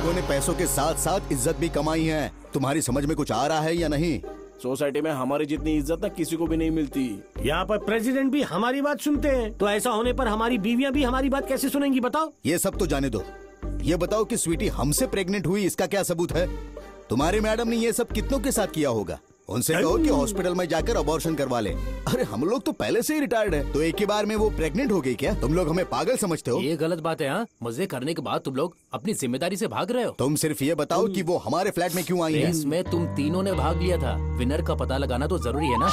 लोगों ने पैसों के साथ साथ इज्जत भी कमाई है। तुम्हारी समझ में कुछ आ रहा है या नहीं? सोसाइटी में हमारी जितनी इज्जत ना किसी को भी नहीं मिलती। यहाँ पर प्रेसिडेंट भी हमारी बात सुनते हैं, तो ऐसा होने पर हमारी बीवियाँ भी हमारी बात कैसे सुनेंगी बताओ? ये सब तो जाने दो। ये बताओ कि स्वीटी हमसे प्रेग्नेंट हुई, इसका क्या सबूत है? तुम्हारी मैडम ने ये सब कितनों के साथ किया होगा? उनसे कहो कि हॉस्पिटल में जाकर अबॉर्शन करवा ले। अरे हम लोग तो पहले से ही रिटायर्ड है, तो एक ही बार में वो प्रेग्नेंट हो गई क्या? तुम लोग हमें पागल समझते हो? ये गलत बात है। हाँ, मजे करने के बाद तुम लोग अपनी जिम्मेदारी से भाग रहे हो। तुम सिर्फ ये बताओ कि वो हमारे फ्लैट में क्यों आई है? इसमें तुम तीनों ने भाग लिया था। विनर का पता लगाना तो जरूरी है ना।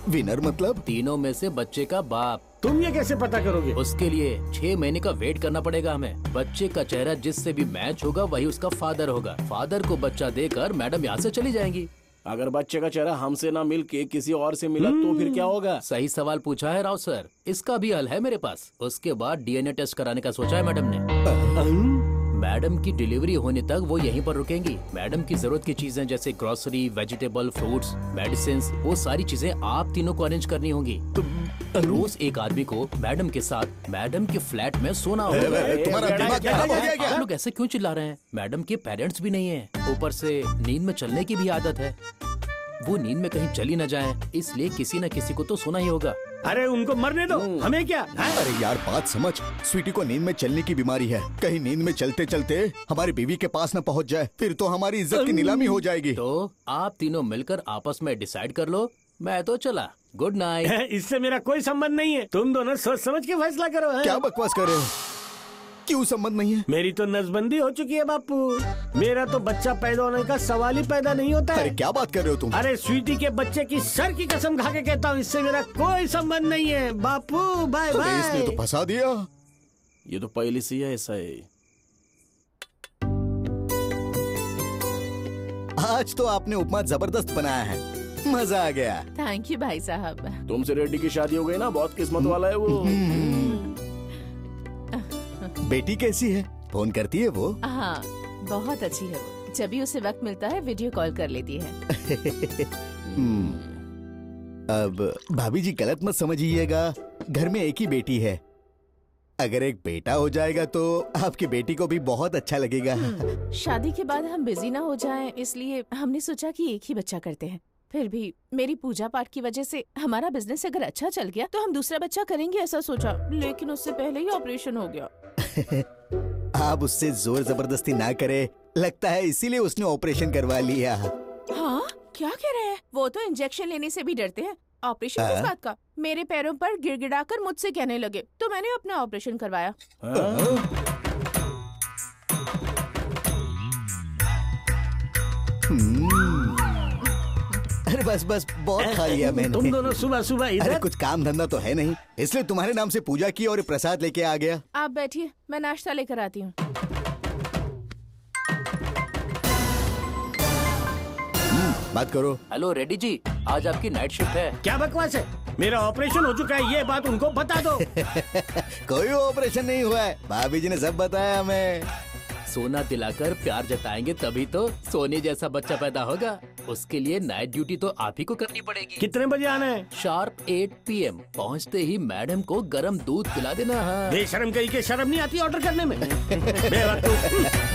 विनर मतलब? तीनों में से बच्चे का बाप। तुम ये कैसे पता करोगे? उसके लिए 6 महीने का वेट करना पड़ेगा हमें। बच्चे का चेहरा जिससे भी मैच होगा वही उसका फादर होगा। फादर को बच्चा देकर मैडम यहाँ से चली जाएंगी। अगर बच्चे का चेहरा हमसे ना मिल के किसी और से मिला तो फिर क्या होगा? सही सवाल पूछा है राव सर, इसका भी हल है मेरे पास। उसके बाद डीएनए टेस्ट कराने का सोचा है मैडम ने। मैडम की डिलीवरी होने तक वो यहीं पर रुकेंगी। मैडम की जरूरत की चीजें जैसे ग्रोसरी, वेजिटेबल, फ्रूट्स, मेडिसिन, वो सारी चीजें आप तीनों को अरेंज करनी होंगी। रोज एक आदमी को मैडम के साथ मैडम के फ्लैट में सोना होगा। तुम्हारा दिमाग खराब हो गया क्या? आप लोग ऐसे क्यों चिल्ला रहे हैं? मैडम के पेरेंट्स भी नहीं है, ऊपर से नींद में चलने की भी आदत है। वो नींद में कहीं चली न जाए, इसलिए किसी न किसी को तो सोना ही होगा। अरे उनको मरने दो, हमें क्या? अरे यार बात समझ। स्वीटी को नींद में चलने की बीमारी है। कहीं नींद में चलते चलते हमारी बीवी के पास न पहुंच जाए, फिर तो हमारी इज्जत की नीलामी हो जाएगी। तो आप तीनों मिलकर आपस में डिसाइड कर लो। मैं तो चला, गुड नाइट। इससे मेरा कोई संबंध नहीं है। तुम दोनों सोच समझ के फैसला करो। है? क्या बकवास कर रहे हो? क्यों संबंध नहीं है? मेरी तो नसबंदी हो चुकी है बापू। मेरा तो बच्चा पैदा होने का सवाल ही पैदा नहीं होता है। अरे क्या बात कर रहे हो तुम? अरे स्वीटी के बच्चे की सर की कसम खा के कहता हूँ, इससे मेरा कोई संबंध नहीं है बापू। Bye bye. इसने तो फंसा दिया। ये तो पहले से ही ऐसा है। आज तो आपने उपमा जबरदस्त बनाया है, मजा आ गया। थैंक यू भाई साहब। तुमसे रेड्डी की शादी हो गई ना, बहुत किस्मत वाला है वो। बेटी कैसी है? फोन करती है वो? हाँ बहुत अच्छी है वो। जब भी उसे वक्त मिलता है वीडियो कॉल कर लेती है। अब भाभी जी गलत मत समझिएगा, घर में एक ही बेटी है। अगर एक बेटा हो जाएगा तो आपकी बेटी को भी बहुत अच्छा लगेगा। शादी के बाद हम बिजी ना हो जाएं, इसलिए हमने सोचा कि एक ही बच्चा करते हैं। फिर भी मेरी पूजा पाठ की वजह से हमारा बिजनेस अगर अच्छा चल गया तो हम दूसरा बच्चा करेंगे ऐसा सोचा, लेकिन उससे पहले ही ऑपरेशन हो गया। आप उससे जोर जबरदस्ती ना करे, लगता है इसीलिए उसने ऑपरेशन करवा लिया। हाँ क्या कह रहे हैं? वो तो इंजेक्शन लेने से भी डरते हैं, ऑपरेशन किस बात का? मेरे पैरों पर गिड़गिड़ाकर मुझसे कहने लगे, तो मैंने अपना ऑपरेशन करवाया। अरे बस बस बहुत खा लिया मैंने। तुम दोनों सुबह सुबह इधर। अरे कुछ काम धंधा तो है नहीं, इसलिए तुम्हारे नाम से पूजा की और प्रसाद लेके आ गया। आप बैठिए, मैं नाश्ता लेकर आती हूँ। बात करो। हेलो रेड्डी जी, आज आपकी नाइट शिफ्ट है। क्या बकवास है? मेरा ऑपरेशन हो चुका है, ये बात उनको बता दो। कोई ऑपरेशन नहीं हुआ है, भाभी जी ने सब बताया हमें। सोना दिलाकर प्यार जताएंगे तभी तो सोने जैसा बच्चा पैदा होगा। उसके लिए नाइट ड्यूटी तो आप ही को करनी पड़ेगी। कितने बजे आना है? Sharp 8 PM। पहुंचते ही मैडम को गरम दूध पिला देना। हाँ। बेशरम कहीं के शर्म नहीं आती ऑर्डर करने में। बेवकूफ।